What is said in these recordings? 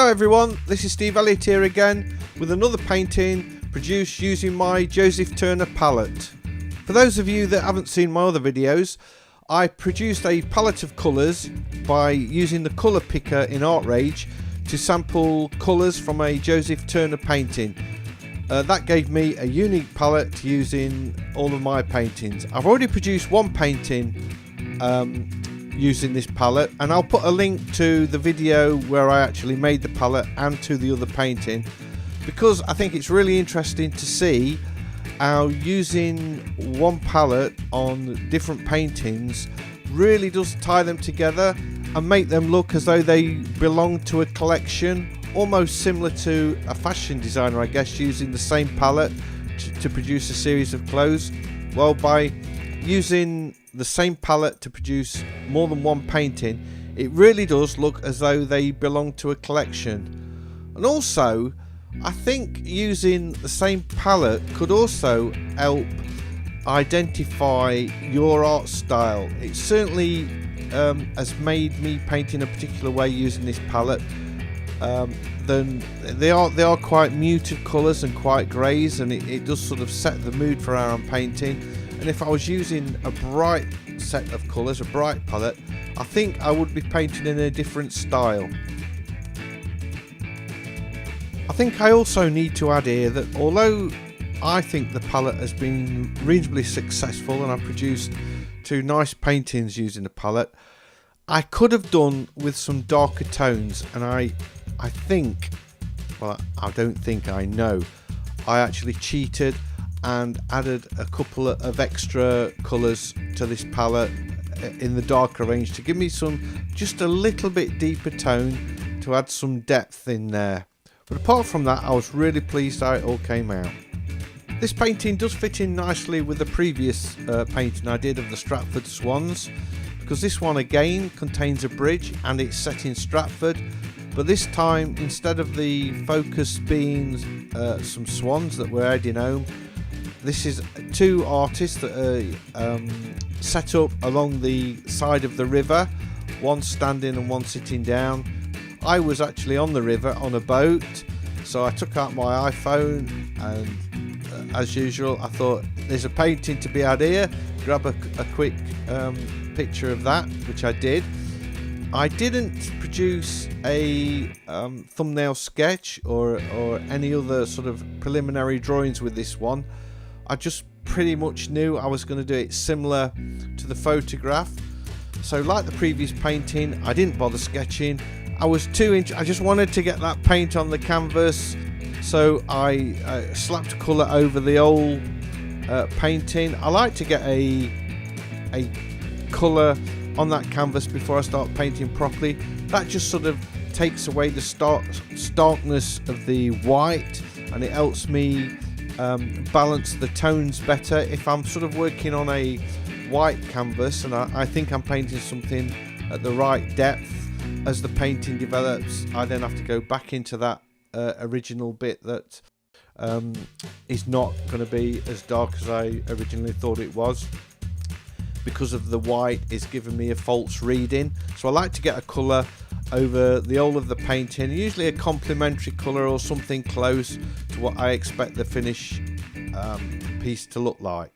Hello everyone, this is Steve Elliott here again with another painting produced using my Joseph Turner palette. For those of you that haven't seen my other videos, I produced a palette of colours by using the colour picker in Artrage to sample colours from a Joseph Turner painting. That gave me a unique palette to use in all of my paintings. I've already produced one painting using this palette, and I'll put a link to the video where I actually made the palette and to the other painting, because I think it's really interesting to see how using one palette on different paintings really does tie them together and make them look as though they belong to a collection, almost similar to a fashion designer, I guess, using the same palette to produce a series of clothes. Well, by using the same palette to produce more than one painting, it really does look as though they belong to a collection. And also, I think using the same palette could also help identify your art style. It certainly has made me paint in a particular way using this palette. Then they are quite muted colours and quite greys, and it does sort of set the mood for how I'm painting. And if I was using a bright set of colours, a bright palette, I think I would be painting in a different style. I think I also need to add here that although I think the palette has been reasonably successful and I've produced two nice paintings using the palette, I could have done with some darker tones, and I think, well, I don't think, I know, I actually cheated and added a couple of extra colours to this palette in the darker range to give me just a little bit deeper tone, to add some depth in there. But apart from that, I was really pleased how it all came out. This painting does fit in nicely with the previous painting I did of the Stratford Swans, because this one again contains a bridge and it's set in Stratford, but this time, instead of the focus being some swans that were heading home, this is two artists that are set up along the side of the river, one standing and one sitting down. I was actually on the river on a boat, so I took out my iPhone and as usual I thought there's a painting to be had here, grab a quick picture of that, which I did. I didn't produce a thumbnail sketch or any other sort of preliminary drawings with this one. I just pretty much knew I was going to do it similar to the photograph. So like the previous painting, I didn't bother sketching. I just wanted to get that paint on the canvas, so I slapped colour over the old painting. I like to get a colour on that canvas before I start painting properly. That just sort of takes away the starkness of the white, and it helps me balance the tones better. If I'm sort of working on a white canvas and I think I'm painting something at the right depth, as the painting develops, I then have to go back into that original bit that is not going to be as dark as I originally thought it was, because of the white is giving me a false reading. So I like to get a colour over the whole of the painting, usually a complementary colour or something close to what I expect the finished piece to look like.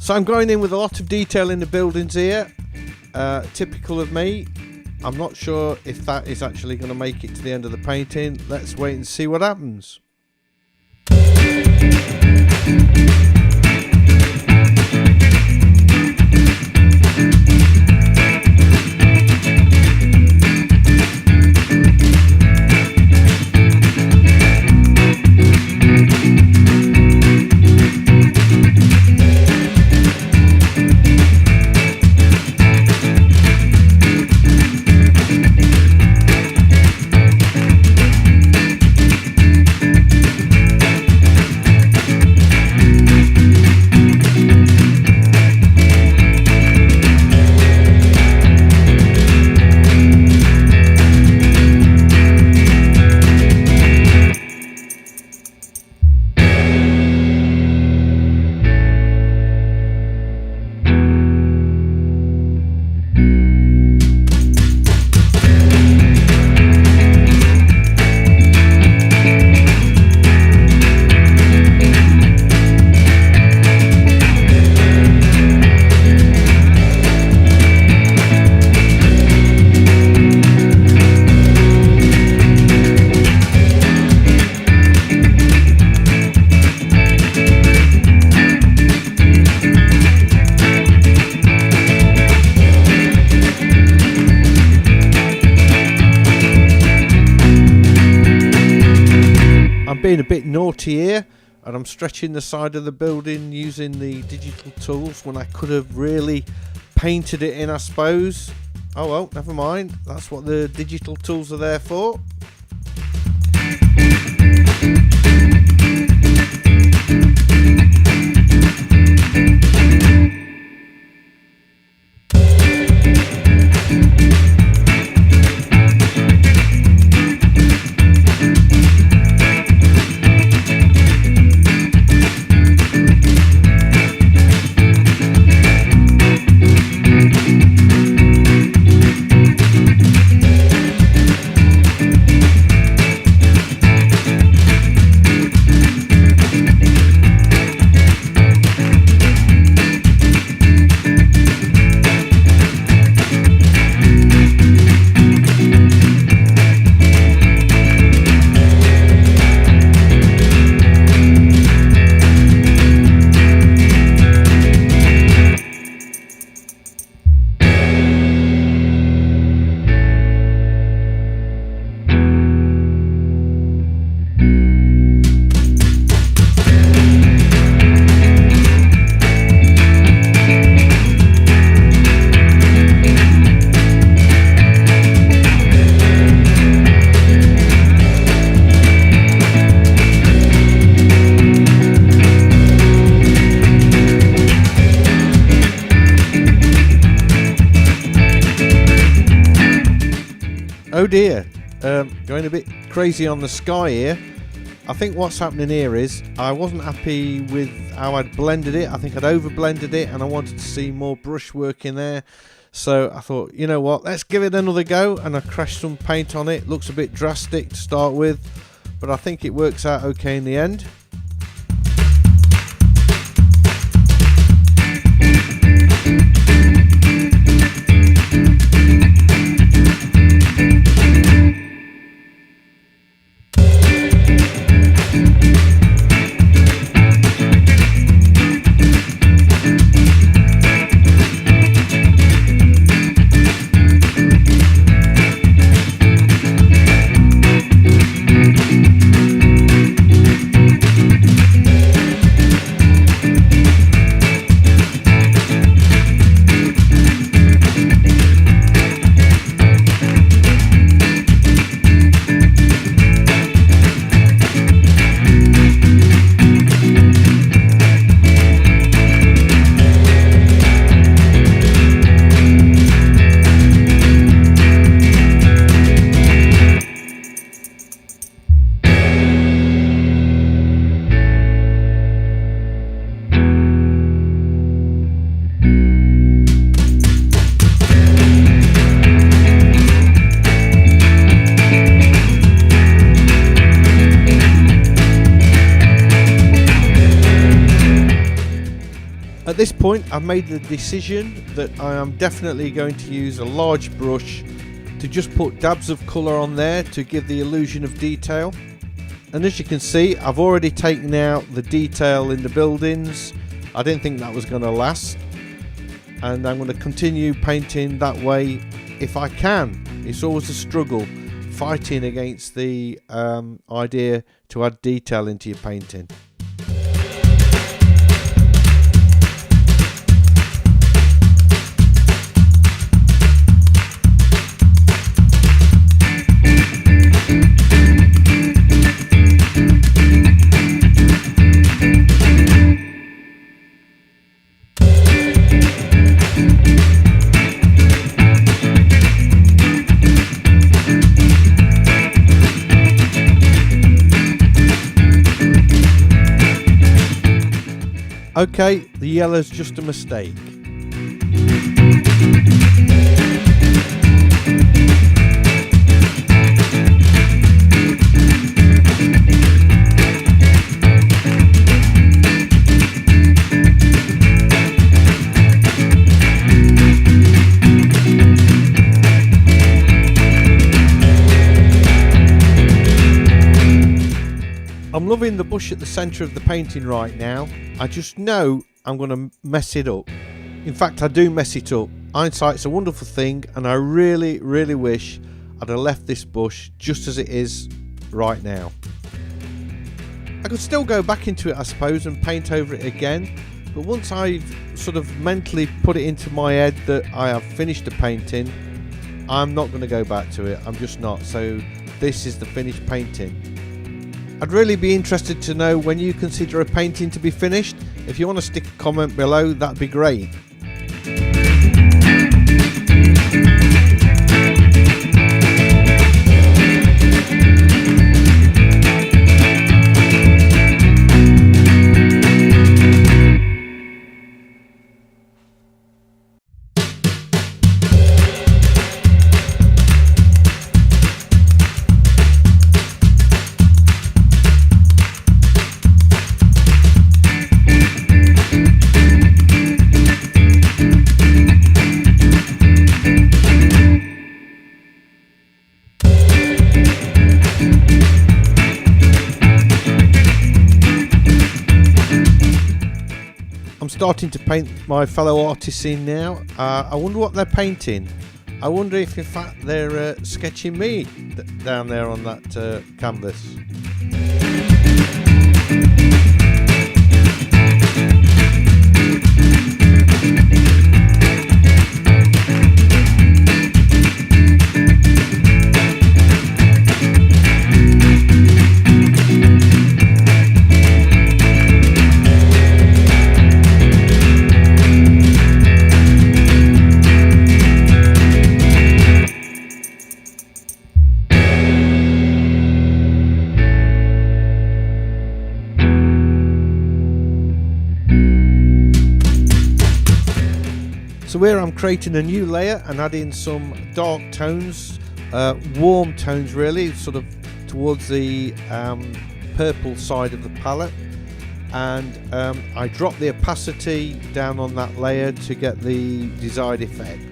So I'm going in with a lot of detail in the buildings here, typical of me. I'm not sure if that is actually going to make it to the end of the painting. Let's wait and see what happens. Being a bit naughty here, and I'm stretching the side of the building using the digital tools when I could have really painted it in, I suppose. Oh well, never mind, that's what the digital tools are there for. Oh dear, going a bit crazy on the sky here. I think what's happening here is I wasn't happy with how I'd blended it. I think I'd over blended it and I wanted to see more brushwork in there. So I thought, you know what, let's give it another go, and I crashed some paint on it. Looks a bit drastic to start with, but I think it works out okay in the end. point I've made the decision that I am definitely going to use a large brush to just put dabs of colour on there to give the illusion of detail. And as you can see, I've already taken out the detail in the buildings. I didn't think that was going to last, and I'm going to continue painting that way if I can. It's always a struggle fighting against the idea to add detail into your painting. Okay, the yellow's just a mistake. I'm loving the bush at the centre of the painting right now. I just know I'm going to mess it up. In fact, I do mess it up. Hindsight's a wonderful thing, and I really, really wish I'd have left this bush just as it is right now. I could still go back into it, I suppose, and paint over it again, but once I've sort of mentally put it into my head that I have finished the painting, I'm not going to go back to it. I'm just not. So this is the finished painting. I'd really be interested to know when you consider a painting to be finished. If you want to stick a comment below, that'd be great. I'm starting to paint my fellow artists in now. I wonder what they're painting. I wonder if in fact they're sketching me down there on that canvas. So here I'm creating a new layer and adding some dark tones, warm tones really, sort of towards the purple side of the palette, and I drop the opacity down on that layer to get the desired effect.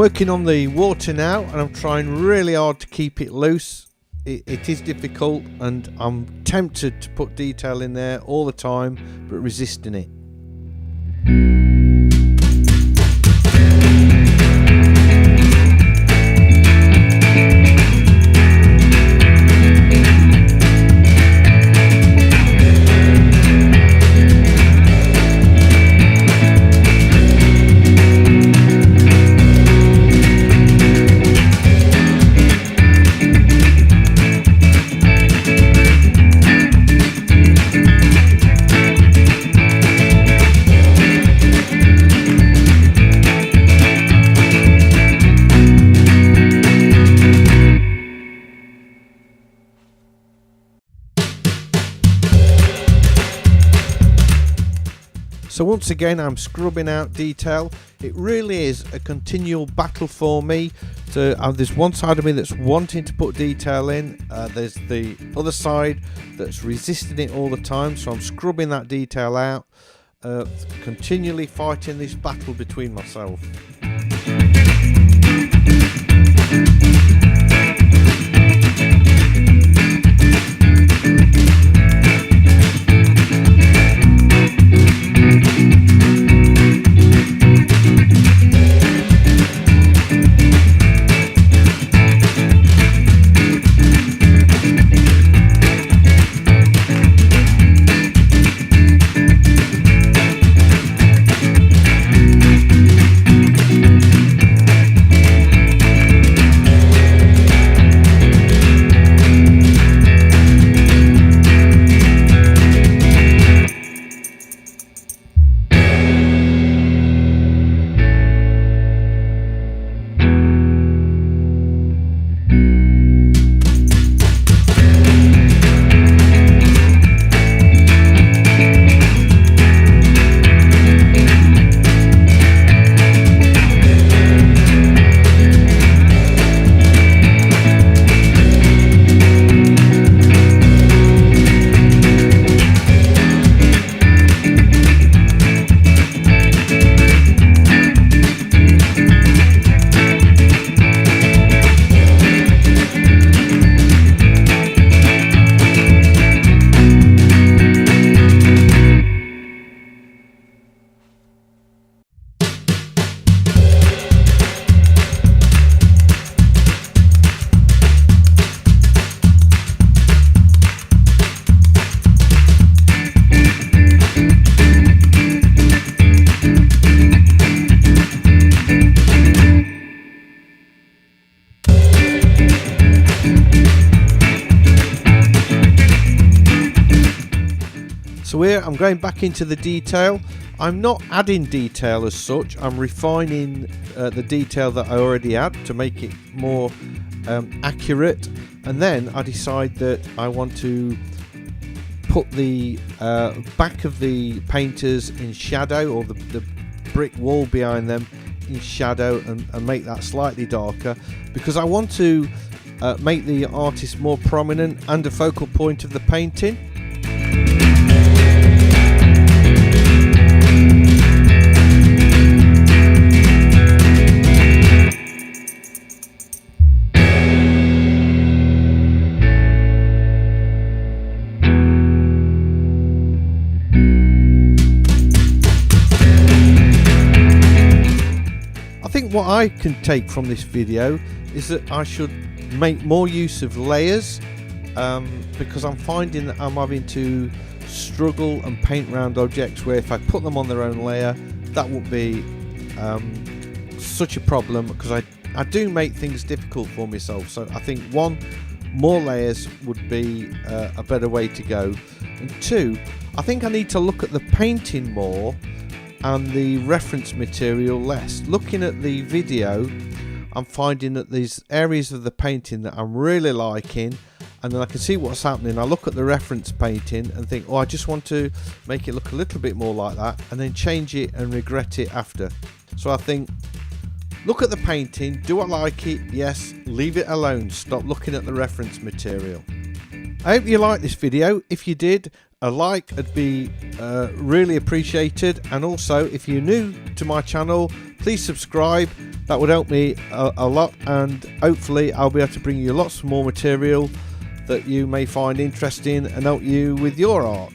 working on the water now, and I'm trying really hard to keep it loose. It is difficult, and I'm tempted to put detail in there all the time, but resisting it. So once again, I'm scrubbing out detail. It really is a continual battle for me. There's one side of me that's wanting to put detail in. There's the other side that's resisting it all the time. So I'm scrubbing that detail out, continually fighting this battle between myself. So here I'm going back into the detail. I'm not adding detail as such, I'm refining the detail that I already had to make it more accurate, and then I decide that I want to put the back of the painters in shadow, or the brick wall behind them in shadow, and make that slightly darker, because I want to make the artist more prominent and a focal point of the painting. What I can take from this video is that I should make more use of layers, because I'm finding that I'm having to struggle and paint around objects where if I put them on their own layer, that would be such a problem, because I do make things difficult for myself. So I think one, more layers would be a better way to go, and two, I think I need to look at the painting more and the reference material less. Looking at the video, I'm finding that there's areas of the painting that I'm really liking, and then I can see what's happening. I look at the reference painting and think, oh, I just want to make it look a little bit more like that, and then change it and regret it after. So I think, look at the painting, do I like it? Yes. Leave it alone, stop looking at the reference material. I hope you liked this video. If you did, a like would be really appreciated, and also if you're new to my channel, please subscribe That would help me a lot, and hopefully I'll be able to bring you lots more material that you may find interesting and help you with your art.